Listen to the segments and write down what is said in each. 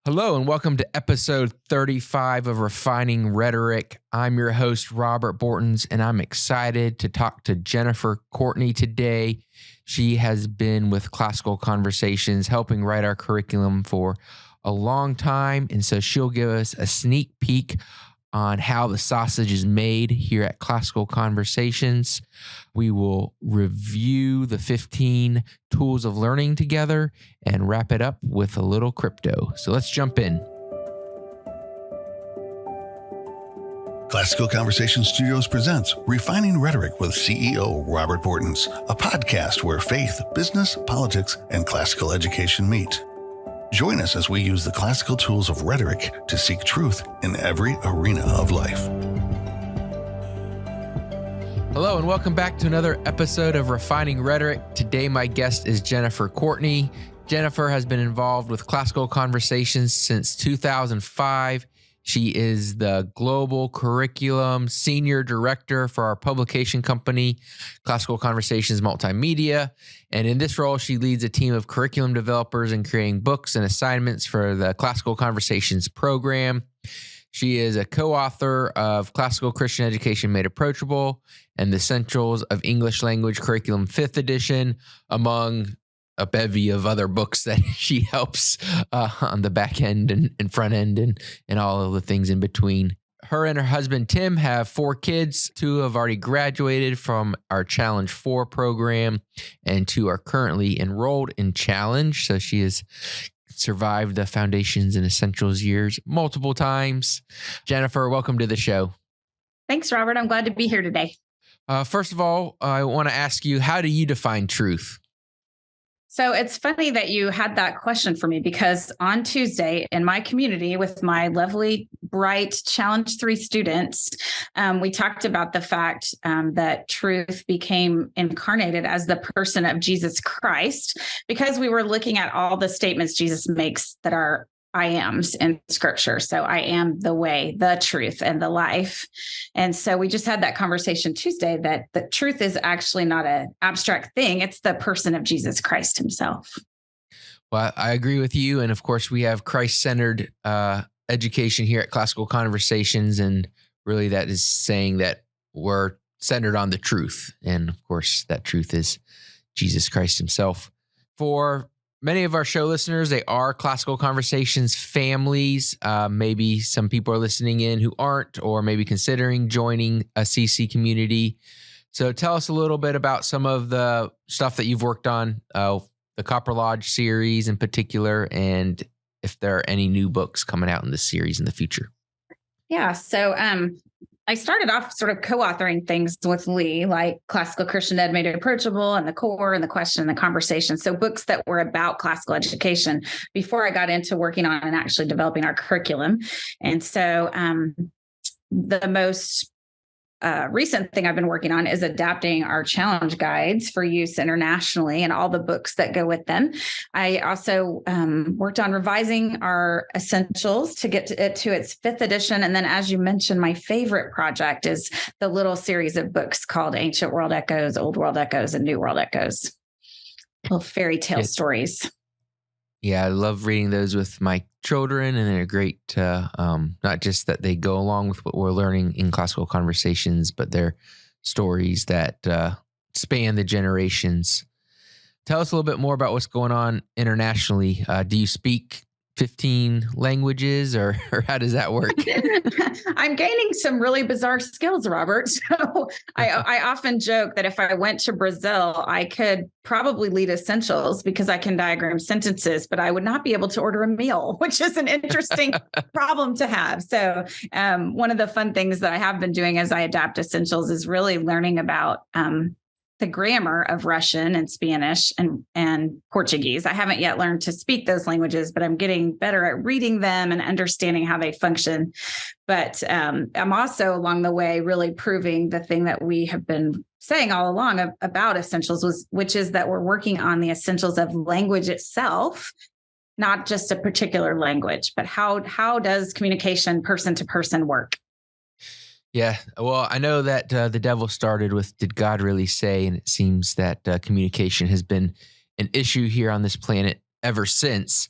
Hello and welcome to episode 35 of Refining Rhetoric. I'm your host, Robert Bortons, and I'm excited to talk to Jennifer Courtney today. She has been with Classical Conversations, helping write our curriculum for a long time, and so she'll give us a sneak peek on how the sausage is made here at Classical Conversations. We will review the 15 tools of learning together and wrap it up with a little crypto. So let's jump in. Classical Conversation Studios presents Refining Rhetoric with CEO Robert Bortons, a podcast where faith, business, politics, and classical education meet. Join us as we use the classical tools of rhetoric to seek truth in every arena of life. Hello and welcome back to another episode of Refining Rhetoric. Today my guest is Jennifer Courtney. Jennifer has been involved with Classical Conversations since 2005. She is the Global Curriculum Senior Director for our publication company, Classical Conversations Multimedia. And in this role, she leads a team of curriculum developers in creating books and assignments for the Classical Conversations program. She is a co-author of Classical Christian Education Made Approachable and the Essentials of English Language Curriculum 5th edition, among a bevy of other books that she helps on the back end and front end and all of the things in between. Her and her husband, Tim, have 4 kids. 2 have already graduated from our Challenge 4 program, and 2 are currently enrolled in Challenge. So she has survived the Foundations and Essentials years multiple times. Jennifer, welcome to the show. Thanks, Robert. I'm glad to be here today. First of all, I want to ask you, how do you define truth? So it's funny that you had that question for me, because on Tuesday in my community with my lovely, bright Challenge 3 students, we talked about the fact that truth became incarnated as the person of Jesus Christ, because we were looking at all the statements Jesus makes that are I ams in scripture. So I am the way, the truth, and the life. And so we just had that conversation Tuesday that the truth is actually not an abstract thing. It's the person of Jesus Christ himself. Well, I agree with you. And of course, we have Christ-centered education here at Classical Conversations. And really that is saying that we're centered on the truth. And of course, that truth is Jesus Christ himself. For many of our show listeners, they are Classical Conversations families. Maybe some people are listening in who aren't, or maybe considering joining a CC community. So tell us a little bit about some of the stuff that you've worked on, the Copper Lodge series in particular, and if there are any new books coming out in this series in the future. Yeah. So I started off sort of co-authoring things with Lee, like Classical Christian Ed Made Approachable and The Core and The Question and The Conversation. So books that were about classical education before I got into working on and actually developing our curriculum. And so the most recent thing I've been working on is adapting our challenge guides for use internationally and all the books that go with them. I also worked on revising our essentials to get it to its 5th edition. And then, as you mentioned, my favorite project is the little series of books called Ancient World Echoes, Old World Echoes, and New World Echoes. Little fairy tale stories. Yeah, I love reading those with my children, and they're great not just that they go along with what we're learning in Classical Conversations, but they're stories that span the generations. Tell us a little bit more about what's going on internationally. Do you speak 15 languages, or how does that work? I'm gaining some really bizarre skills, Robert. So I often joke that if I went to Brazil, I could probably lead essentials because I can diagram sentences, but I would not be able to order a meal, which is an interesting problem to have. So one of the fun things that I have been doing as I adapt essentials is really learning about the grammar of Russian and Spanish and Portuguese. I haven't yet learned to speak those languages, but I'm getting better at reading them and understanding how they function. But I'm also along the way really proving the thing that we have been saying all along about essentials, which is that we're working on the essentials of language itself, not just a particular language, but how does communication person to person work? Yeah, well, I know that the devil started with, did God really say? And it seems that communication has been an issue here on this planet ever since.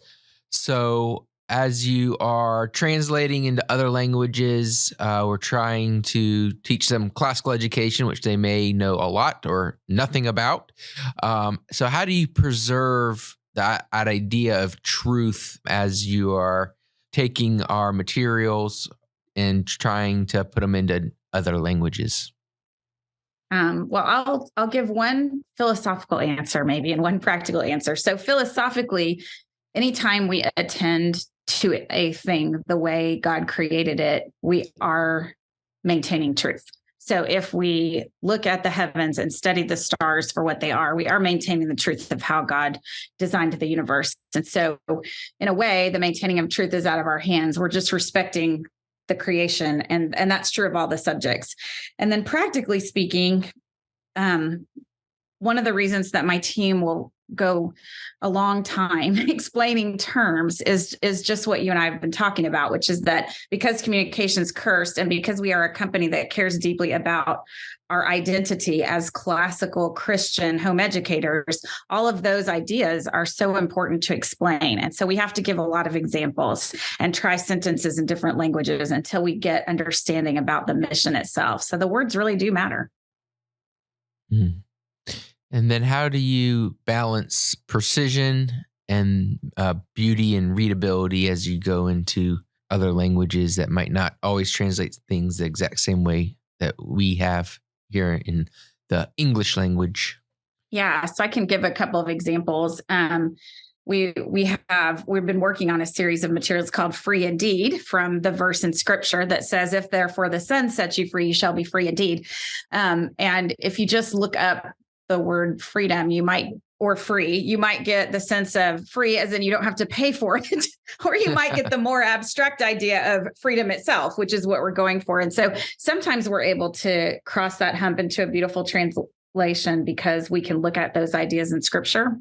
So as you are translating into other languages, we're trying to teach them classical education, which they may know a lot or nothing about. So how do you preserve that idea of truth as you are taking our materials and trying to put them into other languages? Well, I'll give one philosophical answer maybe and one practical answer. So philosophically, anytime we attend to a thing the way God created it, we are maintaining truth. So if we look at the heavens and study the stars for what they are, we are maintaining the truth of how God designed the universe. And so in a way, the maintaining of truth is out of our hands. We're just respecting the creation. And that's true of all the subjects. And then practically speaking, one of the reasons that my team will go a long time explaining terms is just what you and I have been talking about, which is that because communication's cursed and because we are a company that cares deeply about our identity as classical Christian home educators, all of those ideas are so important to explain. And so we have to give a lot of examples and try sentences in different languages until we get understanding about the mission itself. So the words really do matter. Mm. And then how do you balance precision and beauty and readability as you go into other languages that might not always translate things the exact same way that we have here in the English language? Yeah, so I can give a couple of examples. We've been working on a series of materials called Free Indeed, from the verse in scripture that says, if therefore the Son sets you free, you shall be free indeed. And if you just look up the word freedom, you might get the sense of free as in you don't have to pay for it, or you might get the more abstract idea of freedom itself, which is what we're going for. And so sometimes we're able to cross that hump into a beautiful translation because we can look at those ideas in scripture.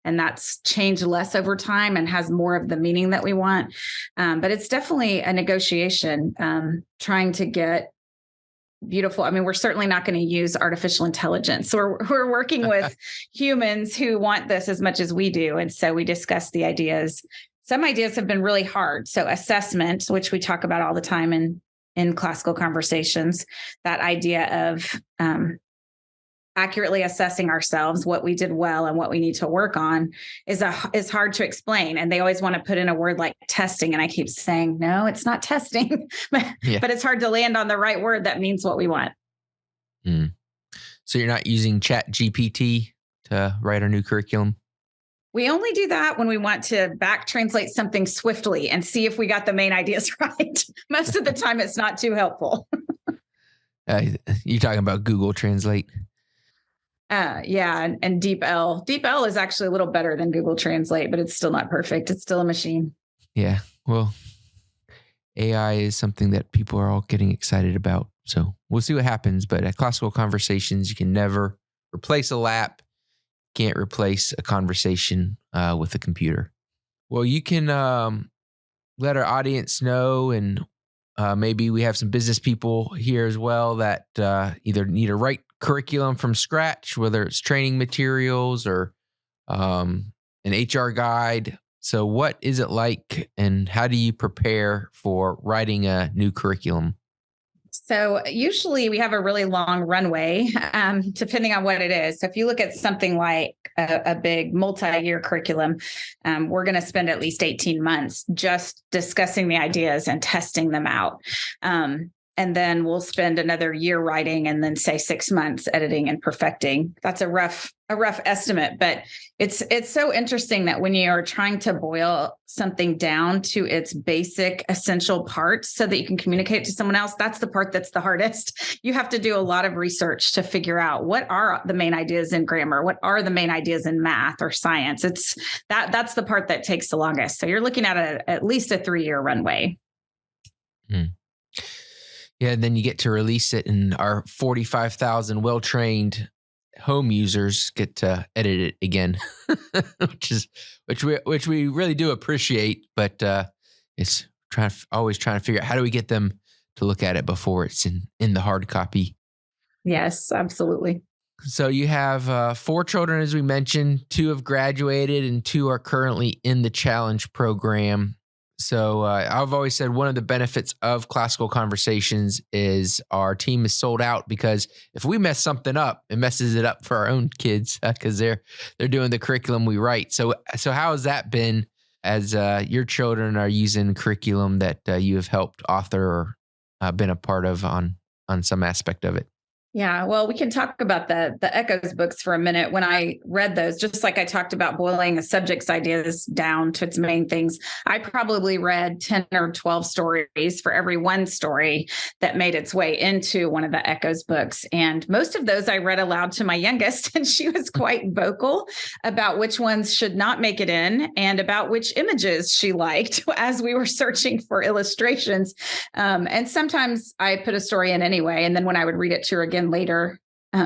And that's changed less over time and has more of the meaning that we want. But it's definitely a negotiation, trying to get beautiful. I mean, we're certainly not going to use artificial intelligence. We're working with humans who want this as much as we do. And so we discuss the ideas. Some ideas have been really hard. So assessment, which we talk about all the time in classical conversations, that idea of accurately assessing ourselves, what we did well and what we need to work on is hard to explain. And they always want to put in a word like testing. And I keep saying, no, it's not testing, but it's hard to land on the right word that means what we want. Mm. So you're not using ChatGPT to write our new curriculum? We only do that when we want to back translate something swiftly and see if we got the main ideas right. Most of the time, it's not too helpful. You're talking about Google Translate? Yeah. And DeepL. DeepL is actually a little better than Google Translate, but it's still not perfect. It's still a machine. Yeah. Well, AI is something that people are all getting excited about. So we'll see what happens. But at Classical Conversations, you can never replace a lap. Can't replace a conversation with a computer. Well, you can let our audience know, and maybe we have some business people here as well that either need to write curriculum from scratch, whether it's training materials or an HR guide. So what is it like, and how do you prepare for writing a new curriculum? So usually we have a really long runway, depending on what it is. So if you look at something like a big multi-year curriculum, we're going to spend at least 18 months just discussing the ideas and testing them out. And then we'll spend another year writing, and then say 6 months editing and perfecting. That's a rough estimate, but it's so interesting that when you are trying to boil something down to its basic essential parts so that you can communicate to someone else, that's the part that's the hardest. You have to do a lot of research to figure out what are the main ideas in grammar, what are the main ideas in math or science. That's the part that takes the longest. So you're looking at at least a 3-year runway. Mm. Yeah, and then you get to release it, and our 45,000 well-trained home users get to edit it again, which we really do appreciate. But it's always trying to figure out how do we get them to look at it before it's in the hard copy. Yes, absolutely. So you have 4 children, as we mentioned. 2 have graduated, and 2 are currently in the challenge program. So I've always said one of the benefits of Classical Conversations is our team is sold out, because if we mess something up, it messes it up for our own kids because they're doing the curriculum we write. So how has that been as your children are using curriculum that you have helped author or been a part of on some aspect of it? Yeah, well, we can talk about the Echoes books for a minute. When I read those, just like I talked about boiling a subject's ideas down to its main things, I probably read 10 or 12 stories for every one story that made its way into one of the Echoes books. And most of those I read aloud to my youngest, and she was quite vocal about which ones should not make it in and about which images she liked as we were searching for illustrations. And sometimes I put a story in anyway. And then when I would read it to her again later,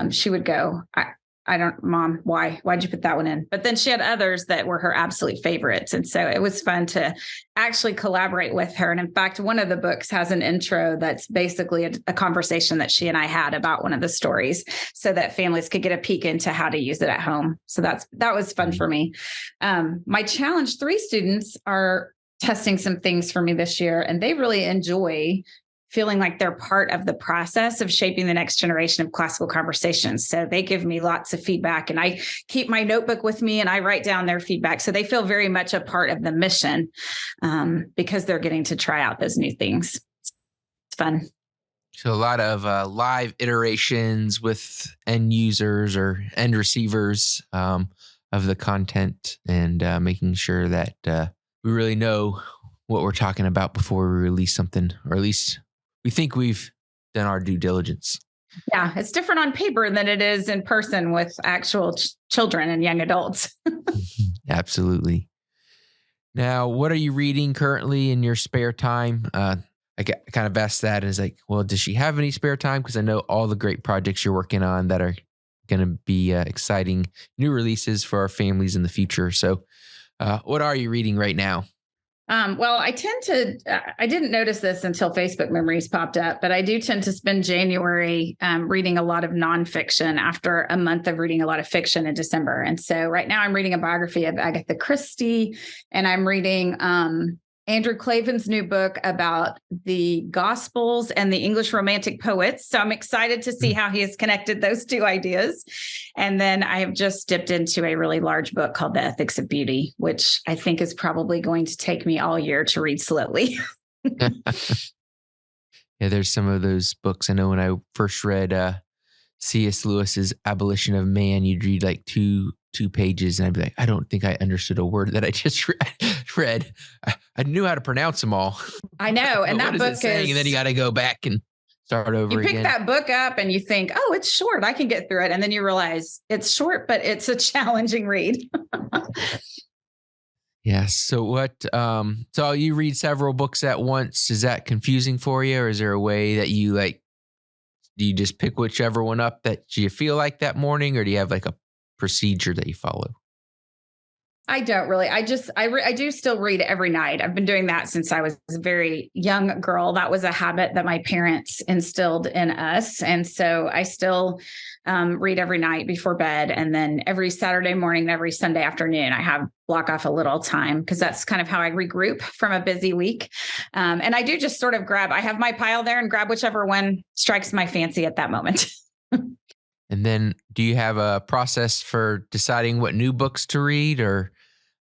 she would go, I don't, Mom, why'd you put that one in? But then she had others that were her absolute favorites. And so it was fun to actually collaborate with her. And in fact, one of the books has an intro that's basically a conversation that she and I had about one of the stories, so that families could get a peek into how to use it at home. So that was fun for me. My Challenge 3 students are testing some things for me this year, and they really enjoy feeling like they're part of the process of shaping the next generation of Classical Conversations. So they give me lots of feedback, and I keep my notebook with me and I write down their feedback. So they feel very much a part of the mission because they're getting to try out those new things. It's fun. So a lot of live iterations with end users or end receivers of the content, and making sure that we really know what we're talking about before we release something, or at least we think we've done our due diligence. Yeah, it's different on paper than it is in person with actual children and young adults. Absolutely. Now, what are you reading currently in your spare time? I kind of asked that, and it's like, well, does she have any spare time? Because I know all the great projects you're working on that are going to be exciting new releases for our families in the future. So what are you reading right now? Well, I didn't notice this until Facebook memories popped up, but I do tend to spend January reading a lot of nonfiction after a month of reading a lot of fiction in December. And so right now I'm reading a biography of Agatha Christie, and I'm reading Andrew Klavan's new book about the Gospels and the English Romantic poets. So I'm excited to see how he has connected those two ideas. And then I have just dipped into a really large book called The Ethics of Beauty, which I think is probably going to take me all year to read slowly. Yeah, there's some of those books. I know when I first read C.S. Lewis's Abolition of Man, you'd read like two pages, and I'd be like, I don't think I understood a word that I just read. I knew how to pronounce them all. I know. And that book is saying, and then you got to go back and start over again. You pick that book up and you think, oh, it's short, I can get through it. And then you realize it's short, but it's a challenging read. Yes. So so you read several books at once. Is that confusing for you? Or is there a way that you do you just pick whichever one up that you feel like that morning? Or do you have like a procedure that you follow? I don't really. I do still read every night. I've been doing that since I was a very young girl. That was a habit that my parents instilled in us. And so I still read every night before bed. And then every Saturday morning and every Sunday afternoon, I block off a little time, because that's kind of how I regroup from a busy week. And I do just sort of I have my pile there and grab whichever one strikes my fancy at that moment. And then do you have a process for deciding what new books to read, or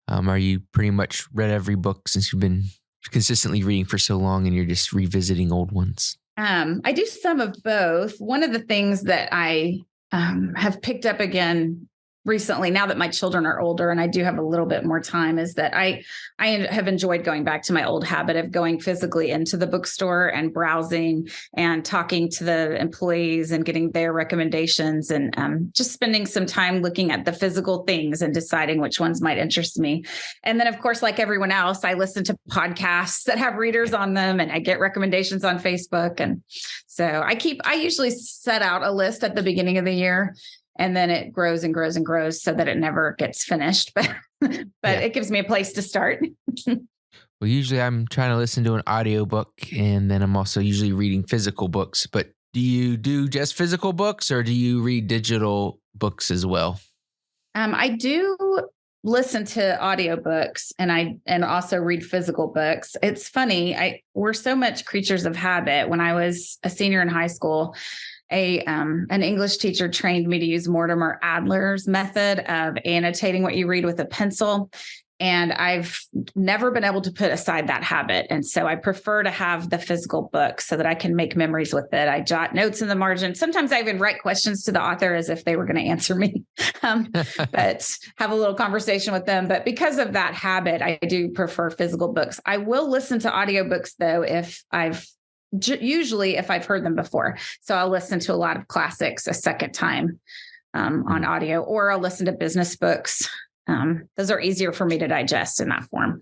are you pretty much read every book since you've been consistently reading for so long and you're just revisiting old ones? I do some of both. One of the things that I have picked up again recently, now that my children are older and I do have a little bit more time, is that I have enjoyed going back to my old habit of going physically into the bookstore and browsing and talking to the employees and getting their recommendations, and just spending some time looking at the physical things and deciding which ones might interest me. And then, of course, like everyone else, I listen to podcasts that have readers on them, and I get recommendations on Facebook. And so I usually set out a list at the beginning of the year, and then it grows and grows and grows so that it never gets finished. But It gives me a place to start. Well, usually I'm trying to listen to an audiobook, and then I'm also usually reading physical books. But do you do just physical books, or do you read digital books as well? I do listen to audiobooks and also read physical books. It's funny. We're so much creatures of habit. When I was a senior in high school, an English teacher trained me to use Mortimer Adler's method of annotating what you read with a pencil. And I've never been able to put aside that habit. And so I prefer to have the physical book so that I can make memories with it. I jot notes in the margin. Sometimes I even write questions to the author as if they were going to answer me, but have a little conversation with them. But because of that habit, I do prefer physical books. I will listen to audiobooks, though, usually if I've heard them before. So I'll listen to a lot of classics a second time on audio, or I'll listen to business books. Those are easier for me to digest in that form.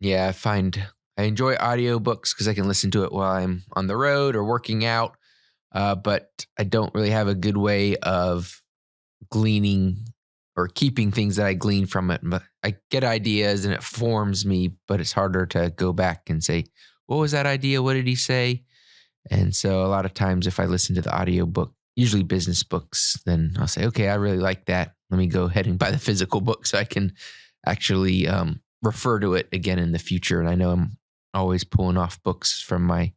Yeah, I enjoy audiobooks because I can listen to it while I'm on the road or working out. But I don't really have a good way of gleaning or keeping things that I glean from it. But I get ideas and it forms me, but it's harder to go back and say, what was that idea? What did he say? And so a lot of times if I listen to the audiobook, usually business books, then I'll say, okay, I really like that. Let me go ahead and buy the physical book so I can actually refer to it again in the future. And I know I'm always pulling off books from my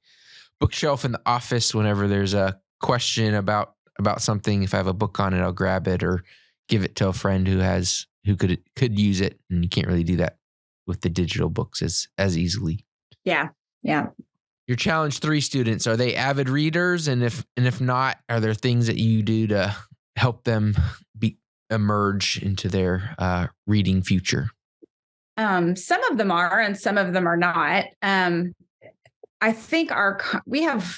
bookshelf in the office whenever there's a question about something. If I have a book on it, I'll grab it or give it to a friend who could use it. And you can't really do that with the digital books as easily. Yeah. Your Challenge 3 students, are they avid readers? And if not, are there things that you do to help them emerge into their reading future? Some of them are, and some of them are not. I think we have,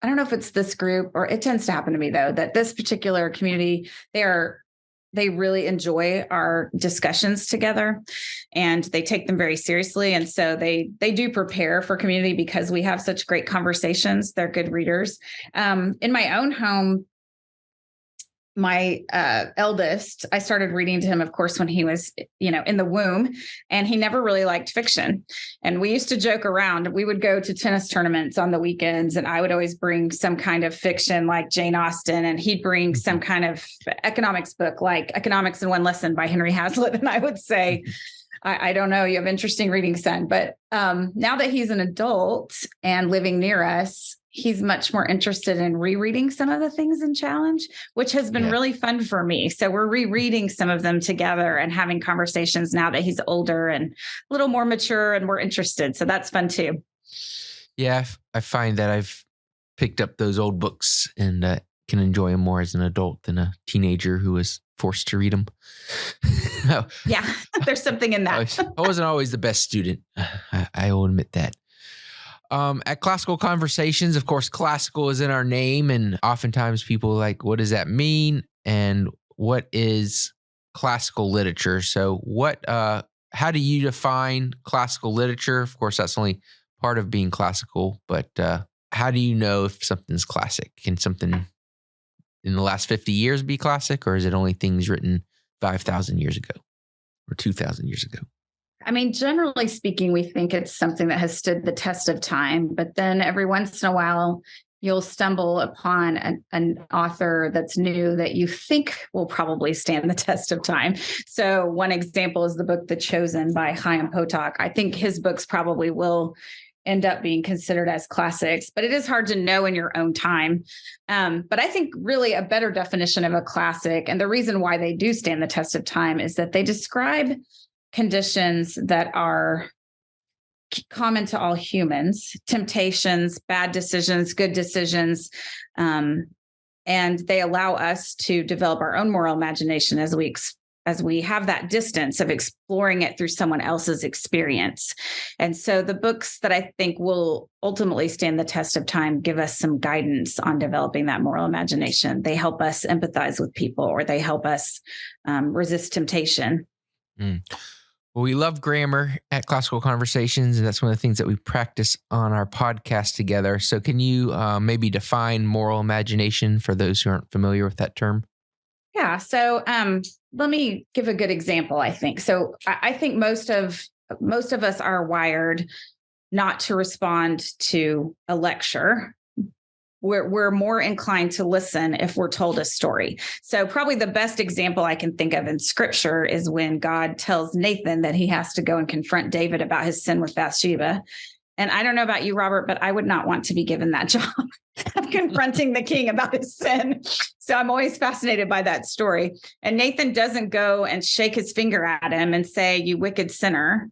I don't know if it's this group, or it tends to happen to me though, that this particular community, they really enjoy our discussions together and they take them very seriously. And so they do prepare for community because we have such great conversations. They're good readers. In my own home, my eldest, I started reading to him, of course, when he was, in the womb, and he never really liked fiction. And we used to joke around. We would go to tennis tournaments on the weekends, and I would always bring some kind of fiction like Jane Austen, and he'd bring some kind of economics book like Economics in One Lesson by Henry Hazlitt. And I would say, I don't know, you have interesting reading, son. But now that he's an adult and living near us, he's much more interested in rereading some of the things in Challenge, which has been really fun for me. So we're rereading some of them together and having conversations now that he's older and a little more mature and more interested. So that's fun too. Yeah, I find that I've picked up those old books and can enjoy them more as an adult than a teenager who was forced to read them. Yeah, there's something in that. I wasn't always the best student. I will admit that. At Classical Conversations, of course, classical is in our name, and oftentimes people are like, what does that mean? And what is classical literature? So how do you define classical literature? Of course, that's only part of being classical, but how do you know if something's classic? Can something in the last 50 years be classic, or is it only things written 5,000 years ago or 2,000 years ago? I mean, generally speaking, we think it's something that has stood the test of time, but then every once in a while, you'll stumble upon an author that's new that you think will probably stand the test of time. So one example is the book, The Chosen by Chaim Potok. I think his books probably will end up being considered as classics, but it is hard to know in your own time. But I think really a better definition of a classic, and the reason why they do stand the test of time, is that they describe conditions that are common to all humans, temptations, bad decisions, good decisions, and they allow us to develop our own moral imagination as we have that distance of exploring it through someone else's experience. And so the books that I think will ultimately stand the test of time give us some guidance on developing that moral imagination. They help us empathize with people, or they help us resist temptation. Well, we love grammar at Classical Conversations, and that's one of the things that we practice on our podcast together. So can you maybe define moral imagination for those who aren't familiar with that term? Yeah. So let me give a good example, I think. So I think most of us are wired not to respond to a lecture we're more inclined to listen if we're told a story. So probably the best example I can think of in scripture is when God tells Nathan that he has to go and confront David about his sin with Bathsheba. And I don't know about you, Robert, but I would not want to be given that job of confronting the king about his sin. So I'm always fascinated by that story. And Nathan doesn't go and shake his finger at him and say, "You wicked sinner.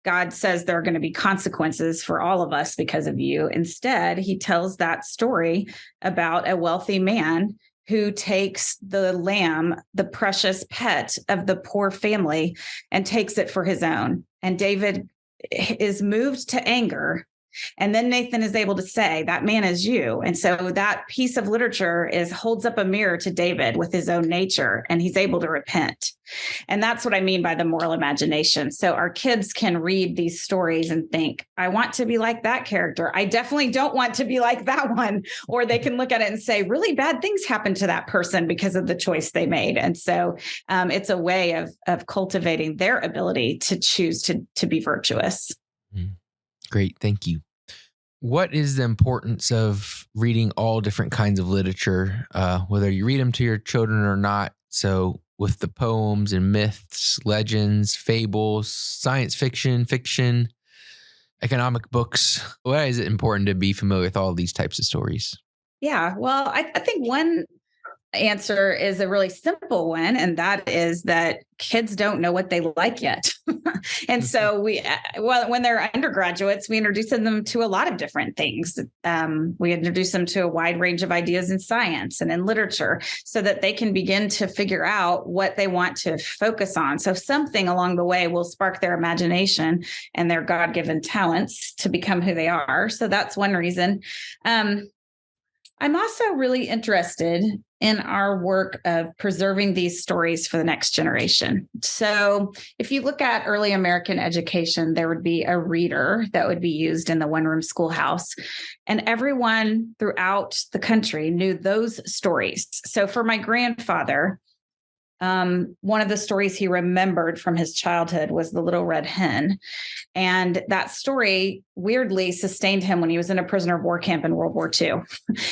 God says there are going to be consequences for all of us because of you." Instead, he tells that story about a wealthy man who takes the lamb, the precious pet of the poor family, and takes it for his own. And David is moved to anger. And then Nathan is able to say, "That man is you." And so that piece of literature holds up a mirror to David with his own nature, and he's able to repent. And that's what I mean by the moral imagination. So our kids can read these stories and think, "I want to be like that character. I definitely don't want to be like that one." Or they can look at it and say, really bad things happened to that person because of the choice they made. And so it's a way of cultivating their ability to choose to be virtuous. Great. Thank you. What is the importance of reading all different kinds of literature, whether you read them to your children or not? So with the poems and myths, legends, fables, science fiction, fiction, economic books, why is it important to be familiar with all these types of stories? Yeah, well, I think one answer is a really simple one, and that is that kids don't know what they like yet. And so when they're undergraduates, we introduce them to a lot of different things. We introduce them to a wide range of ideas in science and in literature so that they can begin to figure out what they want to focus on. So something along the way will spark their imagination and their God-given talents to become who they are. So that's one reason. I'm also really interested in our work of preserving these stories for the next generation. So if you look at early American education, there would be a reader that would be used in the one-room schoolhouse, and everyone throughout the country knew those stories. So for my grandfather, one of the stories he remembered from his childhood was The Little Red Hen. And that story weirdly sustained him when he was in a prisoner of war camp in World War II.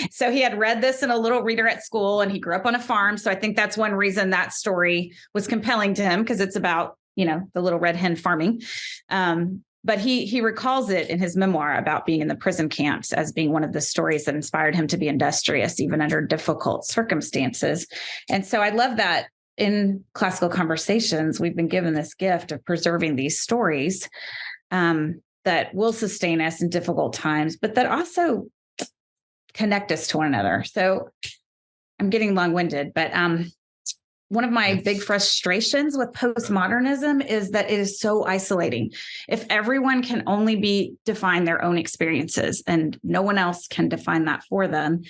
So he had read this in a little reader at school, and he grew up on a farm. So I think that's one reason that story was compelling to him, because it's about, the little red hen farming. But he recalls it in his memoir about being in the prison camps as being one of the stories that inspired him to be industrious, even under difficult circumstances. And so I love that in Classical Conversations, we've been given this gift of preserving these stories that will sustain us in difficult times, but that also connect us to one another. So I'm getting long-winded, but one of my big frustrations with postmodernism is that it is so isolating. If everyone can only define their own experiences and no one else can define that for them,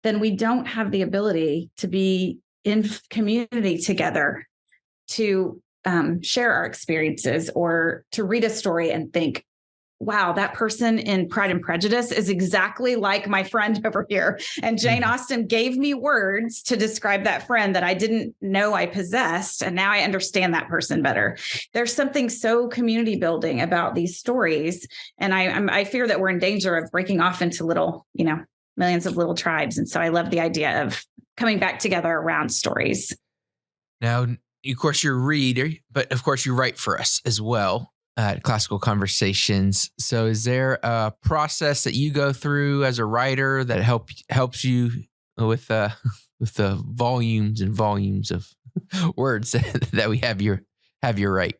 then we don't have the ability to be in community together to share our experiences, or to read a story and think, wow, that person in Pride and Prejudice is exactly like my friend over here. And Jane Austen gave me words to describe that friend that I didn't know I possessed. And now I understand that person better. There's something so community building about these stories. And I fear that we're in danger of breaking off into little, millions of little tribes. And so I love the idea of coming back together around stories. Now, of course, you're a reader, but of course you write for us as well at Classical Conversations. So is there a process that you go through as a writer that helps you with the volumes and volumes of words that we have you write?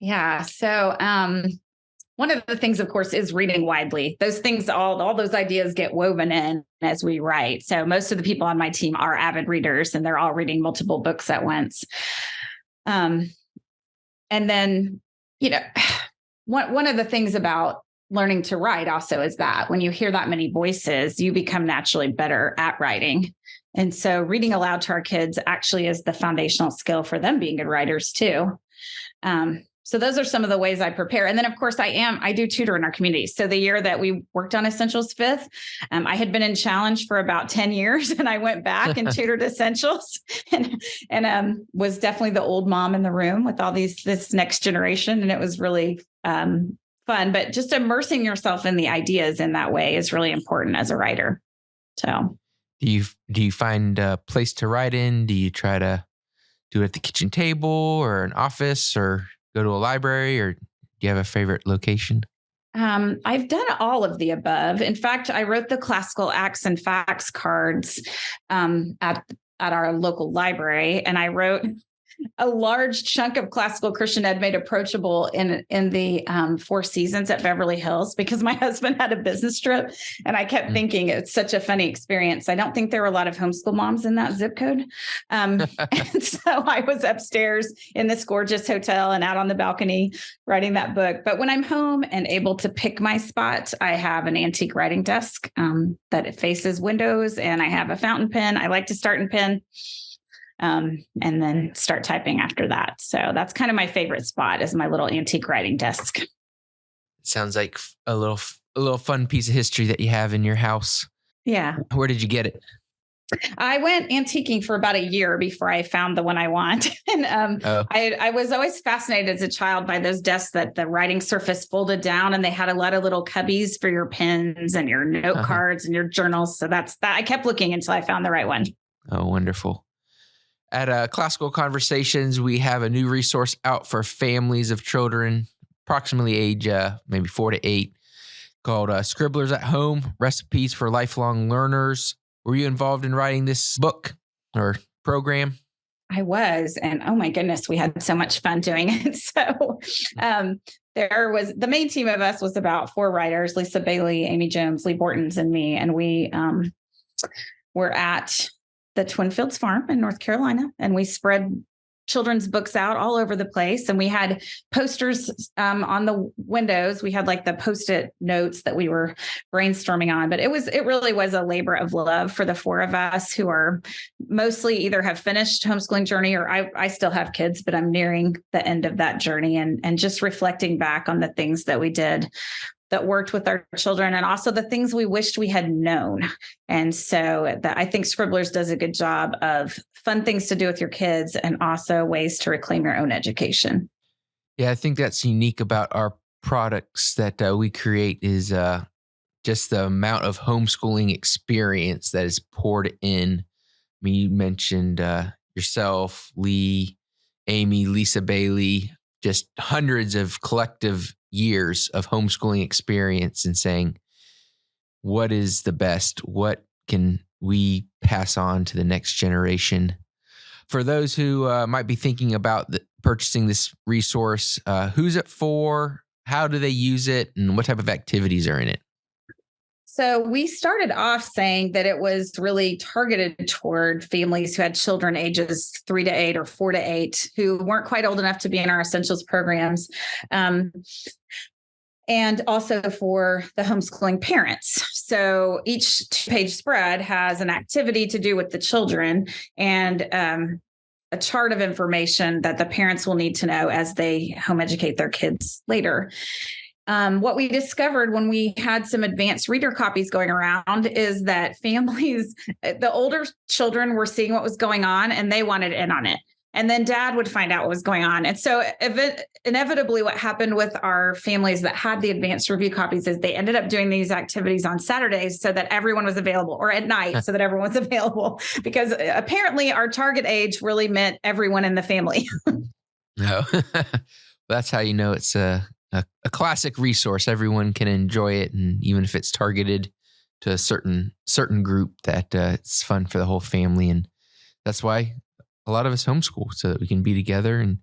Yeah. So one of the things, of course, is reading widely. Those things, all those ideas get woven in as we write. So most of the people on my team are avid readers, and they're all reading multiple books at once. And then, one of the things about learning to write also is that when you hear that many voices, you become naturally better at writing. And so reading aloud to our kids actually is the foundational skill for them being good writers too. So those are some of the ways I prepare. And then, of course, I do tutor in our community. So the year that we worked on Essentials Fifth, I had been in Challenge for about 10 years, and I went back and tutored Essentials and was definitely the old mom in the room with all this next generation. And it was really fun. But just immersing yourself in the ideas in that way is really important as a writer So Do you find a place to write in? Do you try to do it at the kitchen table or an office or go to a library, or do you have a favorite location? I've done all of the above. In fact, I wrote the classical acts and facts cards at our local library, and I wrote a large chunk of classical Christian ed made approachable in the Four Seasons at Beverly Hills, because my husband had a business trip, and I kept thinking it's such a funny experience. I don't think there were a lot of homeschool moms in that zip code. And so I was upstairs in this gorgeous hotel and out on the balcony writing that book. But when I'm home and able to pick my spot, I have an antique writing desk that it faces windows, and I have a fountain pen. I like to start and pen. And then start typing after that. So that's kind of my favorite spot, is my little antique writing desk. Sounds like a little fun piece of history that you have in your house. Yeah. Where did you get it? I went antiquing for about a year before I found the one I want. And I was always fascinated as a child by those desks that the writing surface folded down, and they had a lot of little cubbies for your pens and your note cards and your journals. So that's that. I kept looking until I found the right one. Oh, wonderful. At Classical Conversations, we have a new resource out for families of children, approximately age maybe 4 to 8, called Scribblers at Home, Recipes for Lifelong Learners. Were you involved in writing this book or program? I was, and oh my goodness, we had so much fun doing it. So there was, the main team of us was about 4 writers: Lisa Bailey, Amy Jones, Lee Bortons, and me. And we were at the Twin Fields Farm in North Carolina, and we spread children's books out all over the place. And we had posters on the windows. We had like the Post-it notes that we were brainstorming on, but it really was a labor of love for the 4 of us, who are mostly either have finished homeschooling journey, or I still have kids, but I'm nearing the end of that journey, and just reflecting back on the things that we did that worked with our children, and also the things we wished we had known. And so I think Scribblers does a good job of fun things to do with your kids, and also ways to reclaim your own education. Yeah, I think that's unique about our products that we create, is just the amount of homeschooling experience that is poured in. I mean, you mentioned yourself, Lee, Amy, Lisa Bailey, just hundreds of collective years of homeschooling experience, and saying, what is the best? What can we pass on to the next generation? For those who might be thinking about purchasing this resource, who's it for? How do they use it? And what type of activities are in it? So we started off saying that it was really targeted toward families who had children ages 3 to 8 or 4 to 8 who weren't quite old enough to be in our essentials programs. And also for the homeschooling parents. So each 2-page spread has an activity to do with the children, and a chart of information that the parents will need to know as they home educate their kids later. What we discovered when we had some advanced reader copies going around is that families, the older children were seeing what was going on, and they wanted in on it. And then dad would find out what was going on. And so inevitably what happened with our families that had the advanced review copies is they ended up doing these activities on Saturdays so that everyone was available, or at night so that everyone was available, because apparently our target age really meant everyone in the family. No, that's how you know it's a classic resource. Everyone can enjoy it. And even if it's targeted to a certain group, that it's fun for the whole family. And that's why a lot of us homeschool, so that we can be together and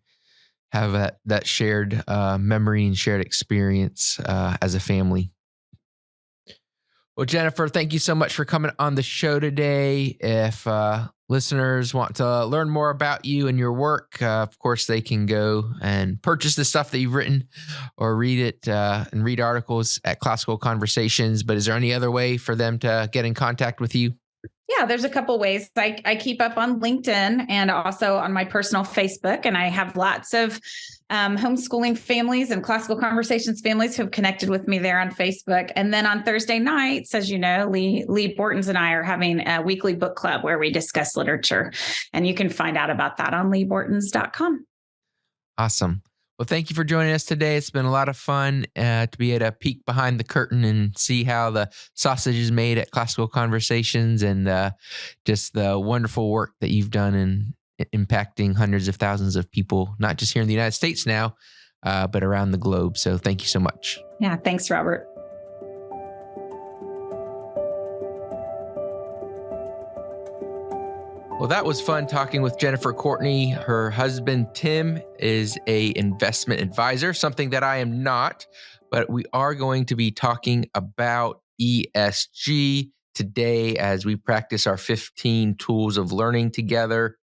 have that shared memory and shared experience as a family. Well, Jennifer, thank you so much for coming on the show today. If listeners want to learn more about you and your work, of course, they can go and purchase the stuff that you've written, or read it and read articles at Classical Conversations. But is there any other way for them to get in contact with you? Yeah, there's a couple ways. I keep up on LinkedIn and also on my personal Facebook, and I have lots of homeschooling families and Classical Conversations families who have connected with me there on Facebook. And then on Thursday nights, as you know, Lee Bortons and I are having a weekly book club where we discuss literature, and you can find out about that on leebortons.com. Awesome. Well, thank you for joining us today. It's been a lot of fun to be able to peek behind the curtain and see how the sausage is made at Classical Conversations, and just the wonderful work that you've done in impacting hundreds of thousands of people, not just here in the United States now, but around the globe. So thank you so much. Yeah, thanks, Robert. Well, that was fun talking with Jennifer Courtney. Her husband, Tim, is an investment advisor, something that I am not, but we are going to be talking about ESG today as we practice our 15 tools of learning together.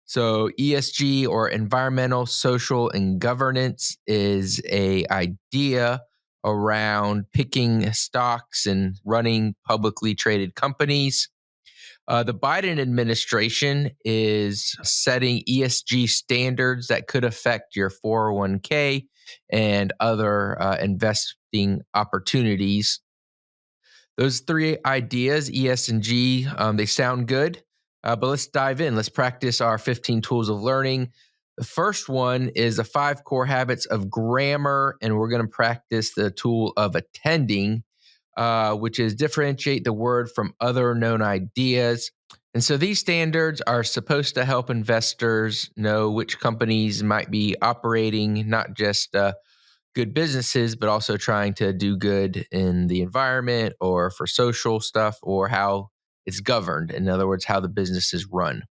So ESG, or environmental, social, and governance, is an idea around picking stocks and running publicly traded companies. The Biden administration is setting ESG standards that could affect your 401k and other investing opportunities. Those three ideas, ES and G, they sound good, but let's dive in. Let's practice our 15 tools of learning. The first one is the 5 core habits of grammar, and we're going to practice the tool of attending, which is differentiate the word from other known ideas. And so these standards are supposed to help investors know which companies might be operating not just good businesses, but also trying to do good in the environment or for social stuff, or how it's governed. In other words, how the business is run.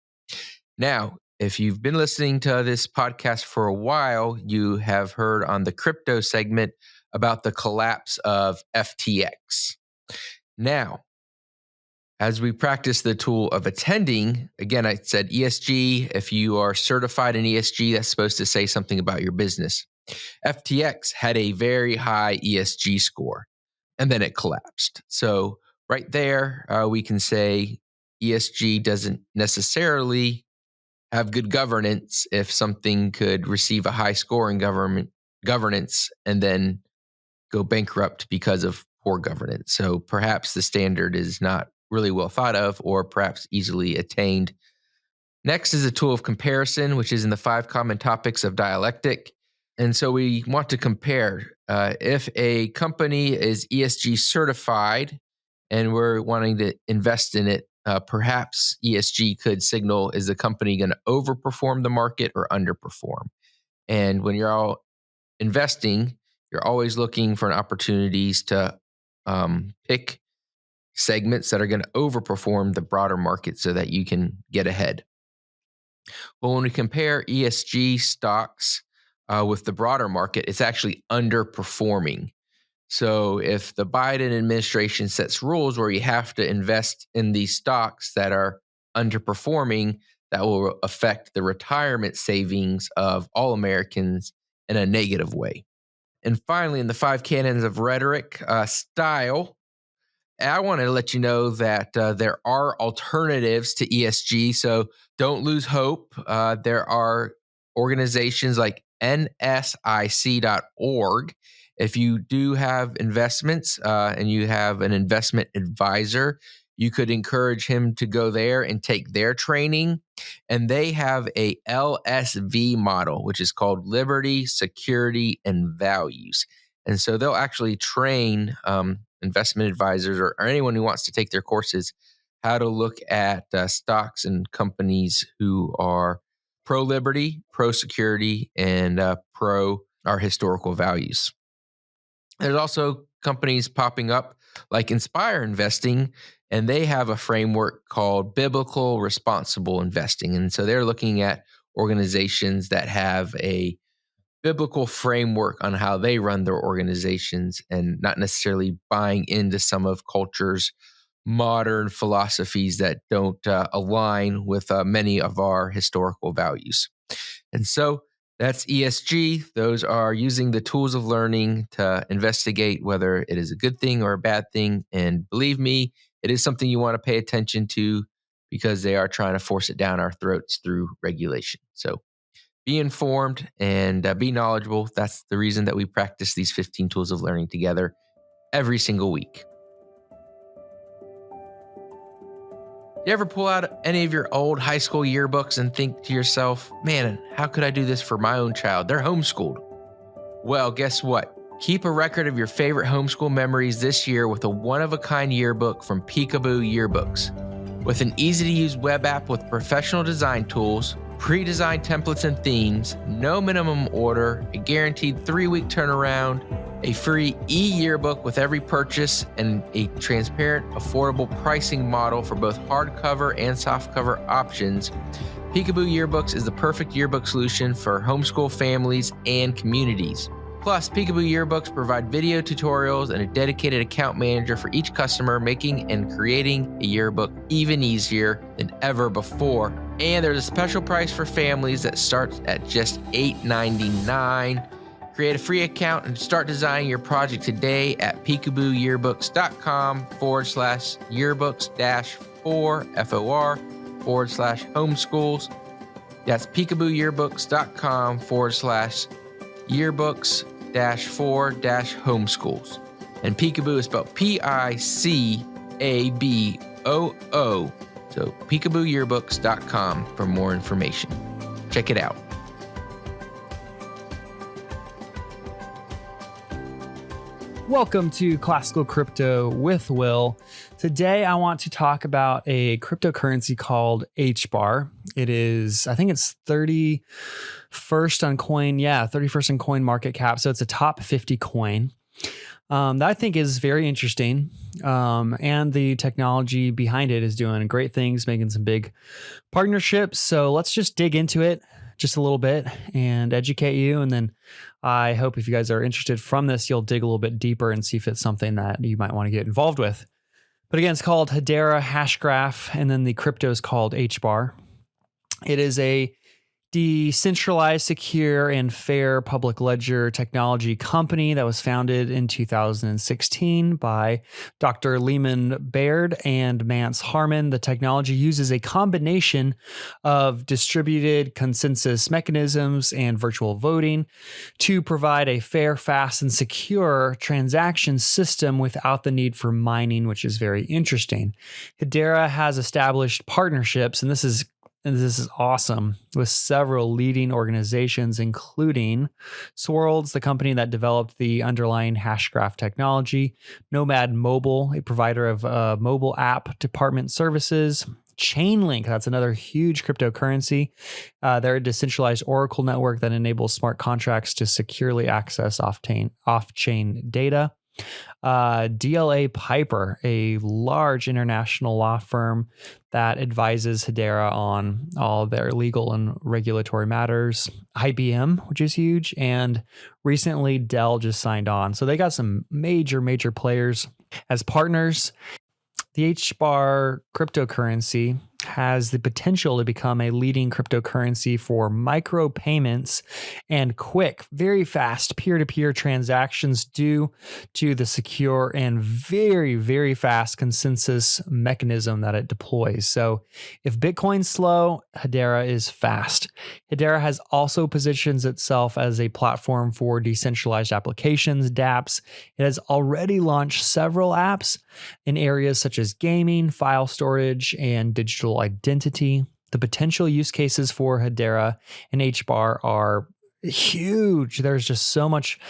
Now, if you've been listening to this podcast for a while, you have heard on the crypto segment about the collapse of FTX. Now, as we practice the tool of attending, again, I said ESG. If you are certified in ESG, that's supposed to say something about your business. FTX had a very high ESG score, and then it collapsed. So right there, we can say ESG doesn't necessarily have good governance if something could receive a high score in governance and then go bankrupt because of poor governance. So perhaps the standard is not really well thought of, or perhaps easily attained. Next is a tool of comparison, which is in the 5 common topics of dialectic. And so we want to compare if a company is ESG certified and we're wanting to invest in it, perhaps ESG could signal, is the company going to overperform the market or underperform? And when you're all investing, you're always looking for opportunities to pick segments that are going to overperform the broader market so that you can get ahead. Well, when we compare ESG stocks with the broader market, it's actually underperforming. So if the Biden administration sets rules where you have to invest in these stocks that are underperforming, that will affect the retirement savings of all Americans in a negative way. And finally, in the 5 canons of rhetoric, style, I want to let you know that there are alternatives to ESG, so don't lose hope. There are organizations like NSIC.org. If you do have investments and you have an investment advisor, you could encourage him to go there and take their training. And they have a LSV model, which is called Liberty, Security, and Values. And so they'll actually train investment advisors or anyone who wants to take their courses how to look at stocks and companies who are pro-liberty, pro-security, and pro our historical values. There's also companies popping up like Inspire Investing, and they have a framework called Biblical Responsible Investing. And so they're looking at organizations that have a biblical framework on how they run their organizations and not necessarily buying into some of culture's modern philosophies that don't align with many of our historical values. And so that's ESG. Those are using the tools of learning to investigate whether it is a good thing or a bad thing. And believe me, it is something you want to pay attention to because they are trying to force it down our throats through regulation. So be informed and be knowledgeable. That's the reason that we practice these 15 tools of learning together every single week. You ever pull out any of your old high school yearbooks and think to yourself, man, how could I do this for my own child? They're homeschooled. Well, guess what? Keep a record of your favorite homeschool memories this year with a one-of-a-kind yearbook from Peekaboo Yearbooks. With an easy-to-use web app with professional design tools, pre-designed templates and themes, no minimum order, a guaranteed 3-week turnaround, a free e-yearbook with every purchase, and a transparent, affordable pricing model for both hardcover and softcover options, Peekaboo Yearbooks is the perfect yearbook solution for homeschool families and communities. Plus, Peekaboo Yearbooks provide video tutorials and a dedicated account manager for each customer, making and creating a yearbook even easier than ever before. And there's a special price for families that starts at just $8.99. Create a free account and start designing your project today at peekabooyearbooks.com/yearbooks-4 That's peekabooyearbooks.com/yearbooks-4-homeschools. And Peekaboo is spelled P-I-C-A-B-O-O. So peekabooyearbooks.com for more information. Check it out. Welcome to Classical Crypto with Will. Today, I want to talk about a cryptocurrency called HBAR. It is, I think it's 31st on coin. Yeah, 31st on coin market cap. So it's a top 50 coin. That I think is very interesting. And the technology behind it is doing great things, making some big partnerships. So let's just dig into it just a little bit and educate you. And then I hope if you guys are interested from this, you'll dig a little bit deeper and see if it's something that you might want to get involved with. But again, it's called Hedera Hashgraph, and then the crypto is called HBAR. It is a decentralized, secure, and fair public ledger technology company that was founded in 2016 by Dr. Lehman Baird and Mance Harmon. The technology uses a combination of distributed consensus mechanisms and virtual voting to provide a fair, fast, and secure transaction system without the need for mining, which is very interesting. Hedera has established partnerships, and this is awesome, with several leading organizations, including Swirlds, the company that developed the underlying Hashgraph technology, Nomad Mobile, a provider of mobile app department services, Chainlink, that's another huge cryptocurrency. They're a decentralized Oracle network that enables smart contracts to securely access off-chain data. DLA Piper, a large international law firm that advises Hedera on all their legal and regulatory matters. IBM, which is huge, and recently Dell just signed on. So they got some major players as partners. The HBAR cryptocurrency has the potential to become a leading cryptocurrency for micropayments and quick, very fast peer-to-peer transactions due to the secure and very fast consensus mechanism that it deploys. So if Bitcoin's slow, Hedera is fast. Hedera has also positions itself as a platform for decentralized applications, dApps. It has already launched several apps in areas such as gaming, file storage, and digital identity. The potential use cases for Hedera and HBAR are huge. There's just so much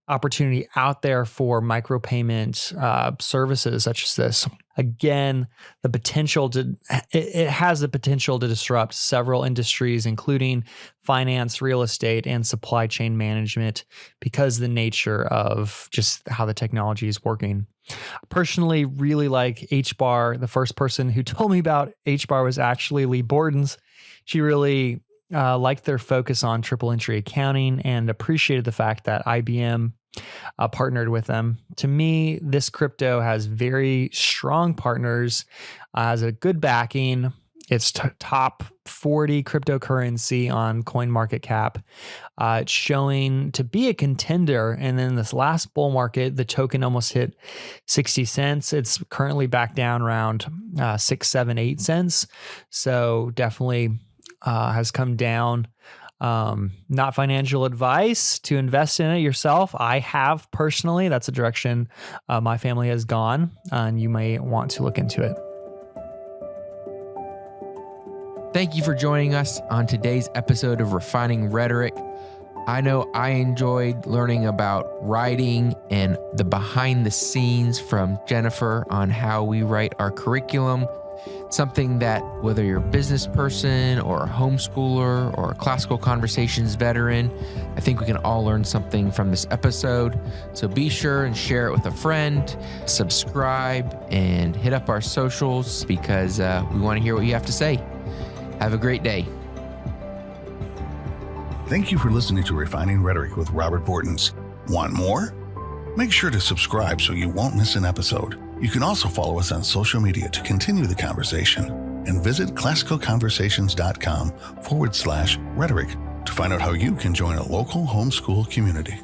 opportunity out there for micropayment services such as this. Again, it has the potential to disrupt several industries, including finance, real estate, and supply chain management, because of the nature of just how the technology is working. I personally really like HBAR. The first person who told me about HBAR was actually Lee Bordens. She really liked their focus on triple entry accounting and appreciated the fact that IBM partnered with them. To me, this crypto has very strong partners, has a good backing. It's top 40 cryptocurrency on CoinMarketCap. It's showing to be a contender. And then this last bull market, the token almost hit 60 cents. It's currently back down around 6, 7, 8 cents. So definitely has come down. Not financial advice to invest in it yourself. I have personally. That's a direction my family has gone, and you may want to look into it. Thank you for joining us on today's episode of Refining Rhetoric. I know I enjoyed learning about writing and the behind the scenes from Jennifer on how we write our curriculum. Something that whether you're a business person or a homeschooler or a Classical Conversations veteran, I think we can all learn something from this episode. So be sure and share it with a friend, subscribe, and hit up our socials because we want to hear what you have to say. Have a great day. Thank you for listening to Refining Rhetoric with Robert Bortons. Want more? Make sure to subscribe so you won't miss an episode. You can also follow us on social media to continue the conversation and visit classicalconversations.com/rhetoric to find out how you can join a local homeschool community.